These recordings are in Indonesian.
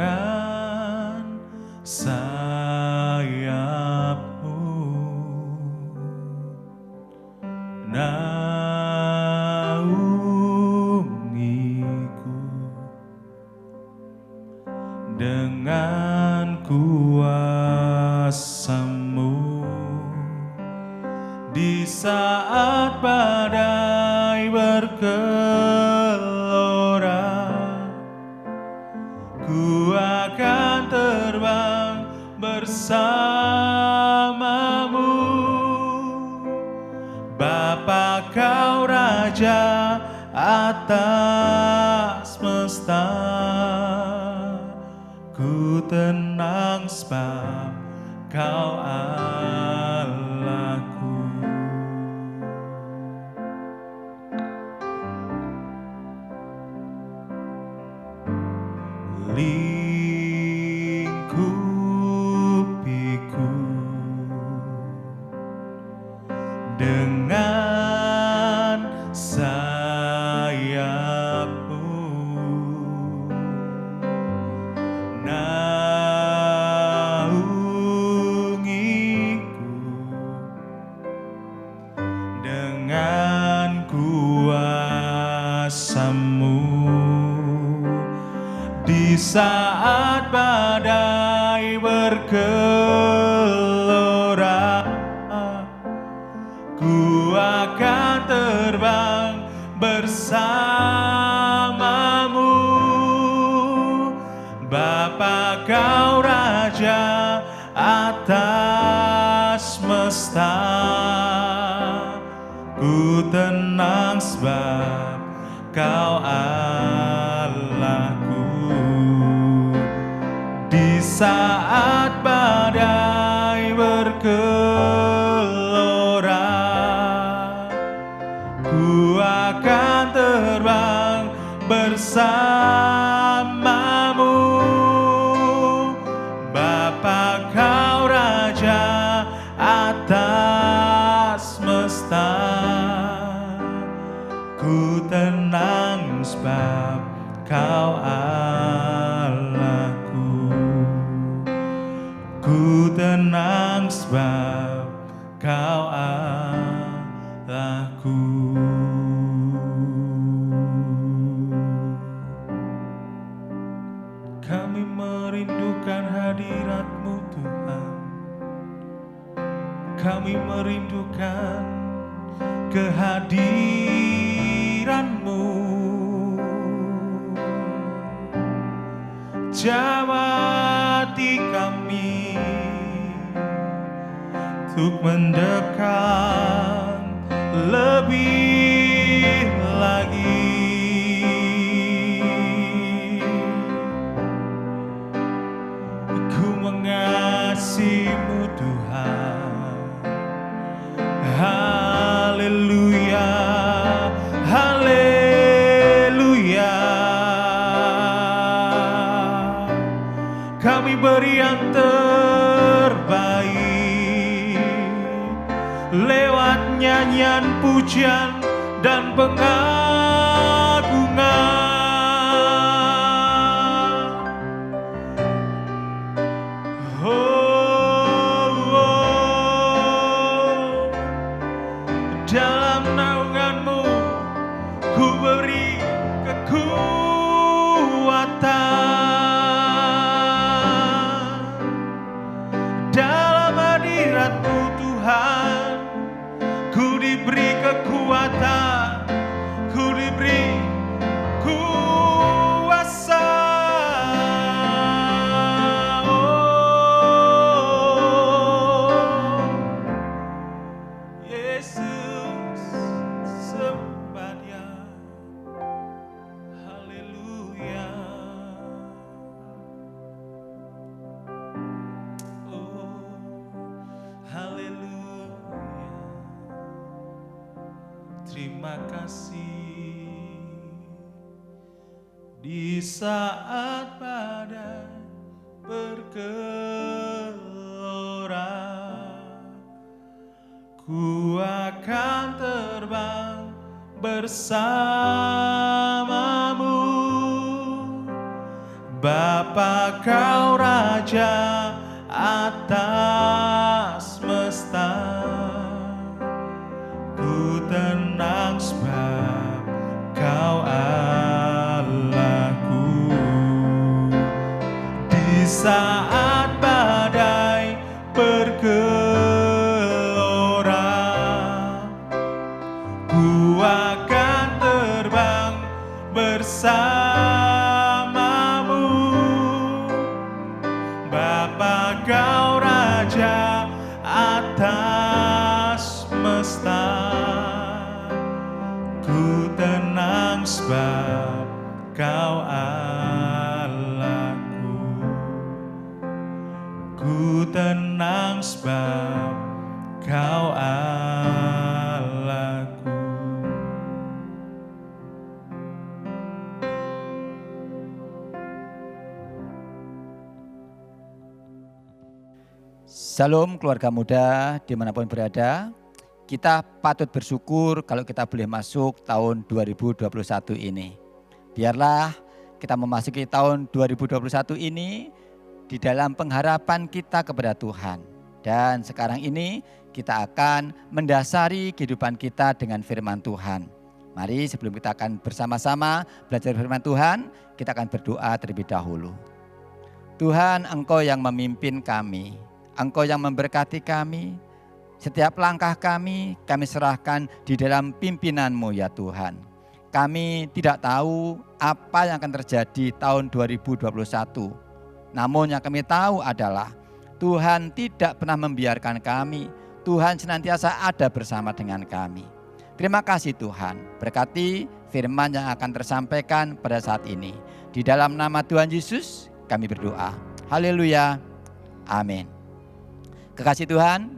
dengan sayap-Mu. Naungiku dengan kuasa-Mu di saat badai bergelora. Ku akan terbang bersama-Mu. Bapa, Kau Raja atas semesta. Ku tenang sebab Kau Allahku. Lingkupiku dengan sayap-Mu. Naungiku dengan kuasa-Mu di saat badai bergelora. Ku akan terbang bersama-Mu. Bapa, Kau Raja atas semesta. Ku tenang sebab Kau Allahku. Di saat badai bergelora, ku akan terbang bersama-Mu. Bapa, Kau Raja atas semesta. Ku tenang sebab Kau Allahku. Ku tenang sebab Kau Allahku. Kami merindukan hadirat-Mu Tuhan. Kami merindukan kehadiran-Mu. Jawati kami untuk mendekat lebih lagi. Ku mengasihi-Mu Tuhan. Haleluya, haleluya. Kami beri yang terbaik lewat nyanyian pujian dan pengagungan. Dalam naungan-Mu ku beri kekuatan. Dalam hadirat-Mu Tuhan, ku diberi kekuatan, ku diberi kuasa. Oh, Yesus sembah Dia. Haleluya. Oh, haleluya. Terima kasih. Di saat badai bergelora, ku akan terbang bersama-Mu. Bapa, Bapa Kau Raja atas semesta. Ku tenang sebab Kau Allahku. Di saat badai bergelora, ku akan terbang bersamamu. Bapa Kau Raja atas semesta. Ku tenang sebab Kau Allahku. Ku tenang sebab Kau Allahku. Salam keluarga muda dimanapun berada. Kita patut bersyukur kalau kita boleh masuk tahun 2021 ini. Biarlah kita memasuki tahun 2021 ini di dalam pengharapan kita kepada Tuhan. Dan sekarang ini kita akan mendasari kehidupan kita dengan firman Tuhan. Mari sebelum kita akan bersama-sama belajar firman Tuhan, kita akan berdoa terlebih dahulu. Tuhan, Engkau yang memimpin kami, Engkau yang memberkati kami. Setiap langkah kami serahkan di dalam pimpinanmu ya Tuhan. Kami tidak tahu apa yang akan terjadi tahun 2021. Namun yang kami tahu adalah Tuhan tidak pernah membiarkan kami. Tuhan senantiasa ada bersama dengan kami. Terima kasih Tuhan. Berkati firman yang akan tersampaikan pada saat ini. Di dalam nama Tuhan Yesus kami berdoa. Haleluya. Amin. Kekasih Tuhan,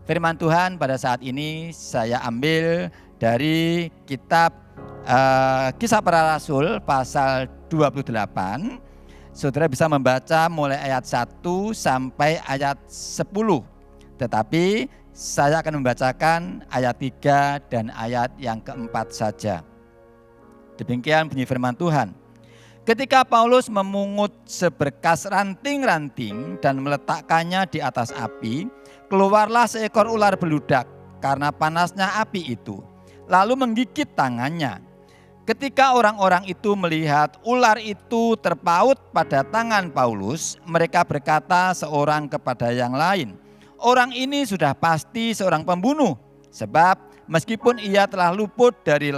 firman Tuhan pada saat ini saya ambil dari kitab Kisah Para Rasul pasal 28. Saudara bisa membaca mulai ayat 1 sampai ayat 10. Tetapi saya akan membacakan ayat 3 dan ayat yang keempat saja. Demikian bunyi firman Tuhan. Ketika Paulus memungut seberkas ranting-ranting dan meletakkannya di atas api, keluarlah seekor ular beludak karena panasnya api itu, lalu menggigit tangannya. Ketika orang-orang itu melihat ular itu terpaut pada tangan Paulus, mereka berkata seorang kepada yang lain, "Orang ini sudah pasti seorang pembunuh, sebab meskipun ia telah luput dari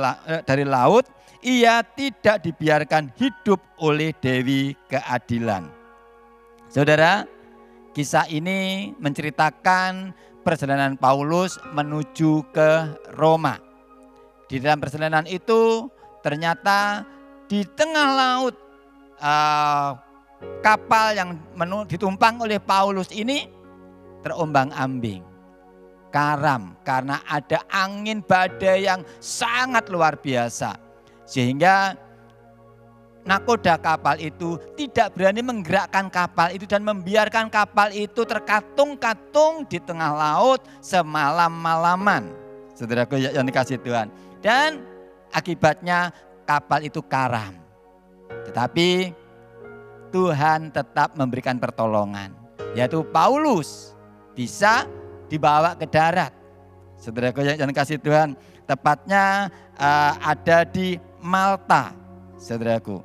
laut, ia tidak dibiarkan hidup oleh Dewi Keadilan." Saudara, kisah ini menceritakan perjalanan Paulus menuju ke Roma. Di dalam perjalanan itu ternyata di tengah laut kapal yang ditumpang oleh Paulus ini terombang-ambing, karam karena ada angin badai yang sangat luar biasa. Sehingga nakoda kapal itu tidak berani menggerakkan kapal itu dan membiarkan kapal itu terkatung-katung di tengah laut semalam-malaman. Saudaraku yang dikasihi Tuhan. Dan akibatnya kapal itu karam. Tetapi Tuhan tetap memberikan pertolongan. Yaitu Paulus bisa dibawa ke darat. Saudaraku yang dikasihi Tuhan. Tepatnya ada di Malta, saudaraku.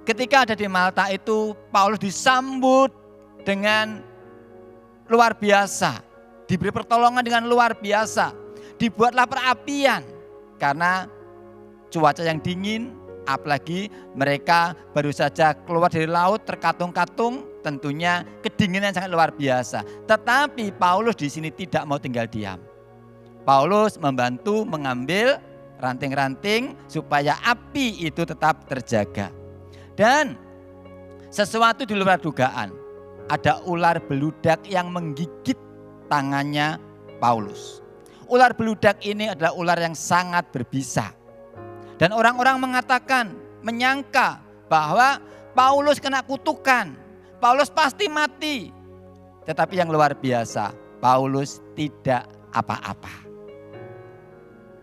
Ketika ada di Malta itu Paulus disambut dengan luar biasa, diberi pertolongan dengan luar biasa, dibuatlah perapian karena cuaca yang dingin, apalagi mereka baru saja keluar dari laut terkatung-katung, tentunya kedinginan sangat luar biasa. Tetapi Paulus di sini tidak mau tinggal diam. Paulus membantu mengambil ranting-ranting supaya api itu tetap terjaga. Dan sesuatu di luar dugaan, ada ular beludak yang menggigit tangannya Paulus. Ular beludak ini adalah ular yang sangat berbisa. Dan orang-orang mengatakan, menyangka bahwa Paulus kena kutukan, Paulus pasti mati. Tetapi yang luar biasa, Paulus tidak apa-apa.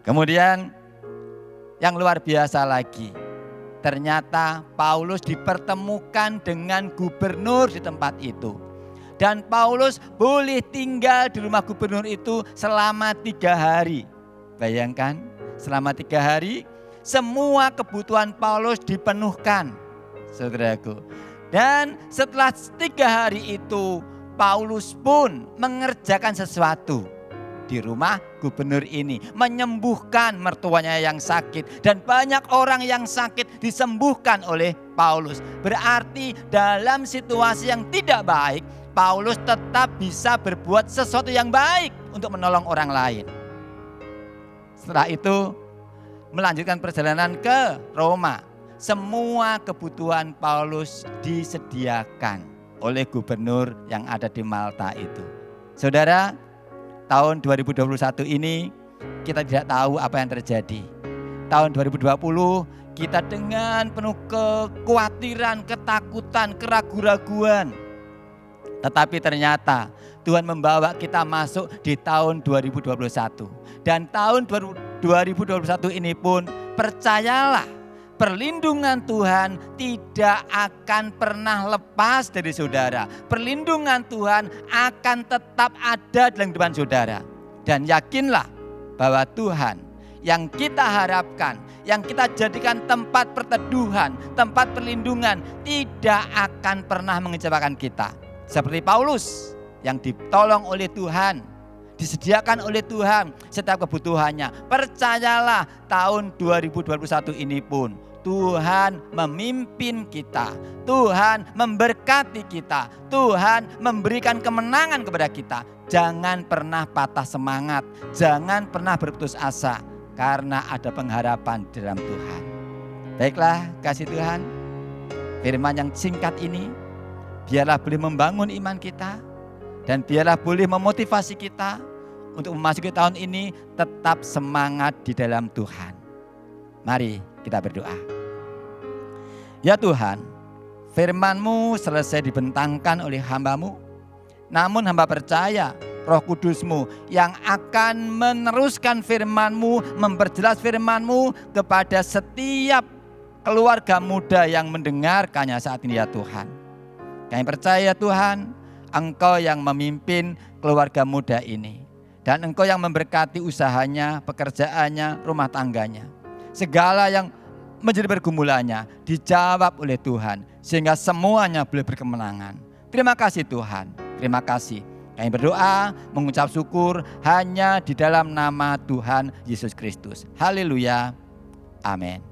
Kemudian yang luar biasa lagi, ternyata Paulus dipertemukan dengan gubernur di tempat itu. Dan Paulus boleh tinggal di rumah gubernur itu selama 3 hari. Bayangkan, selama 3 hari semua kebutuhan Paulus dipenuhkan, saudaraku. Dan setelah 3 hari itu, Paulus pun mengerjakan sesuatu di rumah gubernur ini, menyembuhkan mertuanya yang sakit, dan banyak orang yang sakit disembuhkan oleh Paulus. Berarti dalam situasi yang tidak baik, Paulus tetap bisa berbuat sesuatu yang baik untuk menolong orang lain. Setelah itu melanjutkan perjalanan ke Roma. Semua kebutuhan Paulus disediakan oleh gubernur yang ada di Malta itu. Saudara, tahun 2021 ini kita tidak tahu apa yang terjadi. Tahun 2020 kita dengan penuh kekhawatiran, ketakutan, keraguan-raguan. Tetapi ternyata Tuhan membawa kita masuk di tahun 2021. Dan tahun 2021 ini pun percayalah, perlindungan Tuhan tidak akan pernah lepas dari saudara. Perlindungan Tuhan akan tetap ada dalam kehidupan saudara. Dan yakinlah bahwa Tuhan yang kita harapkan, yang kita jadikan tempat perteduhan, tempat perlindungan, tidak akan pernah mengecewakan kita. Seperti Paulus yang ditolong oleh Tuhan, disediakan oleh Tuhan setiap kebutuhannya. Percayalah, tahun 2021 ini pun Tuhan memimpin kita, Tuhan memberkati kita, Tuhan memberikan kemenangan kepada kita. Jangan pernah patah semangat, jangan pernah berputus asa, karena ada pengharapan di dalam Tuhan. Baiklah, kasih Tuhan, firman yang singkat ini biarlah boleh membangun iman kita, dan biarlah boleh memotivasi kita untuk memasuki tahun ini tetap semangat di dalam Tuhan. Mari kita berdoa. Ya Tuhan, firman-Mu selesai dibentangkan oleh hamba-Mu. Namun hamba percaya Roh Kudus-Mu yang akan meneruskan firman-Mu, memperjelas firman-Mu kepada setiap keluarga muda yang mendengarkannya saat ini ya Tuhan. Kami percaya Tuhan, Engkau yang memimpin keluarga muda ini. Dan Engkau yang memberkati usahanya, pekerjaannya, rumah tangganya. Segala yang menjadi pergumulannya dijawab oleh Tuhan, sehingga semuanya boleh berkemenangan. Terima kasih Tuhan, terima kasih. Kami berdoa, mengucap syukur hanya di dalam nama Tuhan Yesus Kristus. Haleluya, amin.